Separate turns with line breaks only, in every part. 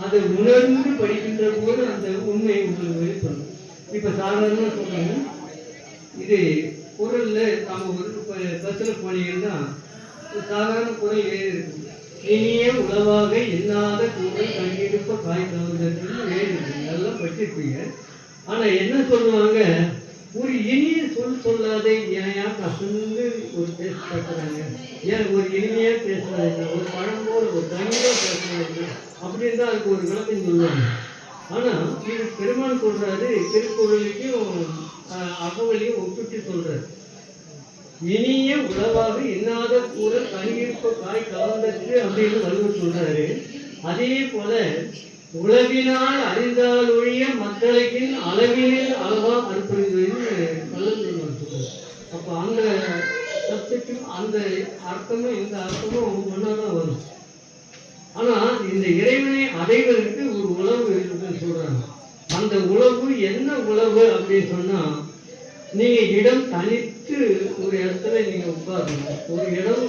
அதை உணர்ந்து படிக்கின்ற போது அந்த உண்மை உங்களுக்கு வெளிப்படும். இப்போ சாதாரணமாக சொல்றாங்க, இது குரல்ல நம்ம ஒரு பஸ்ல போனீங்கன்னா சாதாரண குரல் ஏறி இருக்கு. இனிய உளவாக எண்ணாத கூடல் கண்டிருப்ப காய் கலந்ததுன்னு ஏறி இருக்கு. நல்லா படிச்சிருப்பீங்க. ஆனா என்ன சொல்லுவாங்க, ஒரு இனிய சொல்லாதே ஏன் கசந்து ஒரு பேசுறாங்க, ஏன் ஒரு இனிமையா பேசுறாங்க, ஒரு பழம்போட ஒரு தனியாக பேசுறாங்க அப்படின்னு தான் அதுக்கு ஒரு விளக்கம் சொல்லுவாங்க. ஆனா இது பெருமான் சொல்றாரு, திருக்குறளையும் அகவலையும் ஒப்பிட்டு சொல்றாரு. இனிய உளவாக எண்ணாத கூட கனியிருப்ப காய் கலந்தது அப்படின்னு வள்ளுவர் சொல்றாரு. அதே போல உளவினால் அறிந்தால் ஒழிய மக்களுக்கின் அளவினில் அளவா அர்ப்பணின்னு வள்ளுவர் சொல்றாரு. அப்ப அந்த சப்ஜெக்டும் அந்த அர்த்தமும் இந்த அர்த்தமும் ஒன்னாதான் வரும். ஆனா இந்த இறைவனை அடைவதற்கு ஒரு உளவு இருக்குன்னு சொல்றாங்க. அந்த உளவு என்ன உளவு அப்படின்னு சொன்னா, நீங்க இடம் தனித்து ஒரு இடத்துல நீங்க உட்காரணும். ஒரு இடம்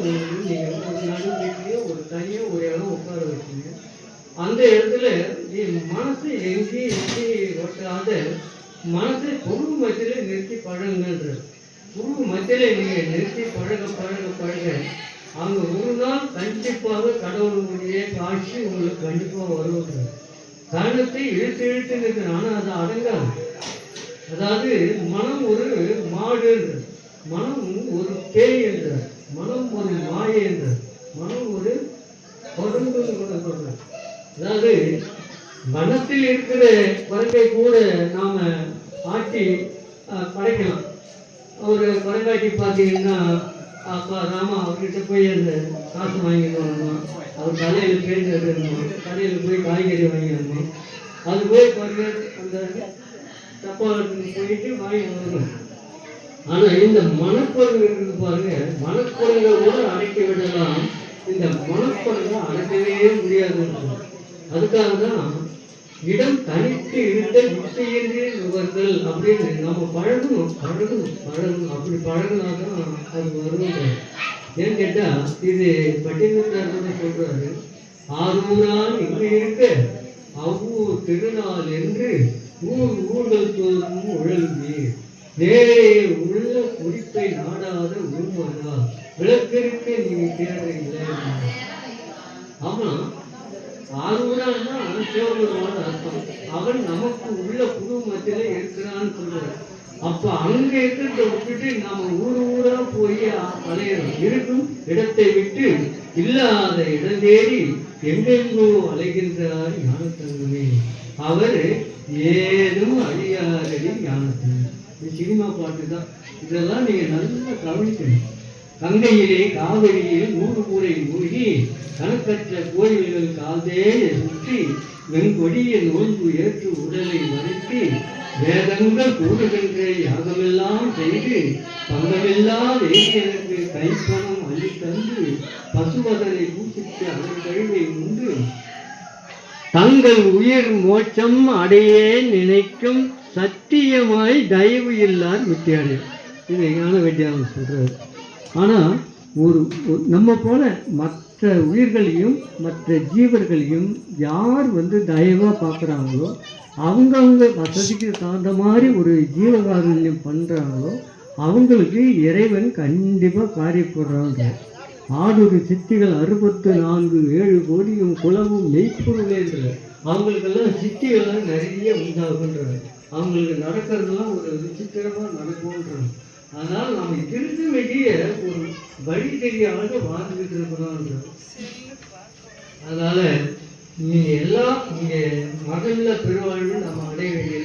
நீங்க ஒரு நடு வீட்லயோ ஒரு தனியோ ஒரு இடம் உட்கார வச்சுங்க. அந்த இடத்துல மனசு எங்கேயும் ஒட்டாத மனசை பொருள் மத்தியில நிறுத்தி பழகுங்கன்ற. பொருள் மத்தியில நீங்க நிறுத்தி பழக பழக பழக அங்க ஒரு நாள் கண்டிப்பாக கடவுளுடைய காட்சி உங்களுக்கு கண்டிப்பாக வருவது. கரணத்தை இழுத்து இழுத்து நிற்கணும். ஆனா அது அடங்காது. அதாவது மனம் ஒரு மாடு என்றார், மனம் ஒரு பேய் என்றார், மனம் ஒரு மாயை என்றார், மனம் ஒரு பரும்பு சொல்றார். அதாவது மனத்தில் இருக்கிற குரங்கை கூட நாம ஆட்டி படைக்கலாம். ஒரு குரங்காட்டி பார்த்தீங்கன்னா, அப்பா ராமா அவர்கிட்ட போய் அந்த காசு வாங்கிட்டு வரணும், அவர் கடையில் பேருந்து எடுக்கணும், கடையில் போய் காய்கறி வாங்கிடணும், அது போய் பாருங்க அந்த தப்பாளத்துக்கு போயிட்டு வாங்கி வரணும். ஆனா இந்த மனக்குரங்கு இருக்கு பாருங்க, மனக்குரங்கை கூட அடைக்க விடலாம், இந்த மனக்குரங்கை அடைக்கவே முடியாது. அதுக்காக தான் இடம் தனித்து இருந்த விசையின்றி நுகர்தல் அப்படின்னு நம்ம பழகணும் பழகணும் பழகணும். அப்படி பழகினாதான் அது வரும். ஏன்னு கேட்டா இது பட்டினத்தார் கூட சொல்றாரு, ஆரூரான் இங்கு இருக்க அவ்வூர் திருநாள் என்று ஊர்கள் தோறும் உழல்வி நேரே உள்ள குறிப்பை நாடாத உருமாடா விளக்கிருக்க நீ தேவையில்லை. ஆமா, ஆரூரான்னா சிவபெருமான அர்த்தம். அவன் நமக்கு உள்ள குடும்பத்திலே இருக்கிறான்னு சொல்றாரு. அப்ப அங்க இருக்கிறத விட்டுட்டு நாம ஊரா போய் அலையணும். இருக்கும் இடத்தை விட்டு இல்லாத இடம் தேடி எங்கெங்கோ அலைகின்றார் ஞானத்தங்கமே. அவர் ஏதும் அழியாதடி ஞானத்தங்க. இது சினிமா பாட்டு தான். இதெல்லாம் நீங்க நல்லா கவனிக்கணும். கங்கையிலே காவிரியில் 100 முறை மூழ்கி கணக்கற்ற கோயில்கள் கால்தேய சுற்றி வெண்கொடிய நோன்பு ஏற்று உடலை வருத்தி வேதங்கள் கூடுகின்ற யாகமெல்லாம் செய்து பங்கமில்லா வேதியனுக்கு கைப்பணம் அள்ளித்தந்து பசுவதனை பூசித்து அதன் கழிவை உண்டு தங்கள் உயிர் மோட்சம் அடையே நினைக்கும் சத்தியமாய் தயவு இல்லார் வித்தியாலயம். இது ஞான வித்தியாலயம் சொல்றாரு. ஆனால் நம்ம போல மற்ற உயிர்களையும் மற்ற ஜீவர்களையும் யார் தயவாக பார்க்குறாங்களோ, அவங்கவுங்க வசதிக்கு தகுந்த மாதிரி ஒரு ஜீவகாருண்யம் பண்ணுறாங்களோ அவங்களுக்கு இறைவன் கண்டிப்பாக காரியப்படுறாங்க. 6 சித்திகள் 64 7 கோடியும் குலமும் மெய்ப்பொருளேன்ற அவங்களுக்கெல்லாம் சித்திகள்லாம் நிறைய உண்டாகுன்றாங்க. அவங்களுக்கு நடக்கிறதுலாம் ஒரு விசித்திரமாக நடக்கும்ன்றாங்க. அதனால் நம்ம இருக்க வேண்டிய ஒரு வழி தெரியாத வாழ்ந்துகிட்டு இருக்கிறோம். அதனால நீங்க எல்லாம் இங்கே மகளிர் பெருவாழ்வு நம்ம அடைய வேண்டிய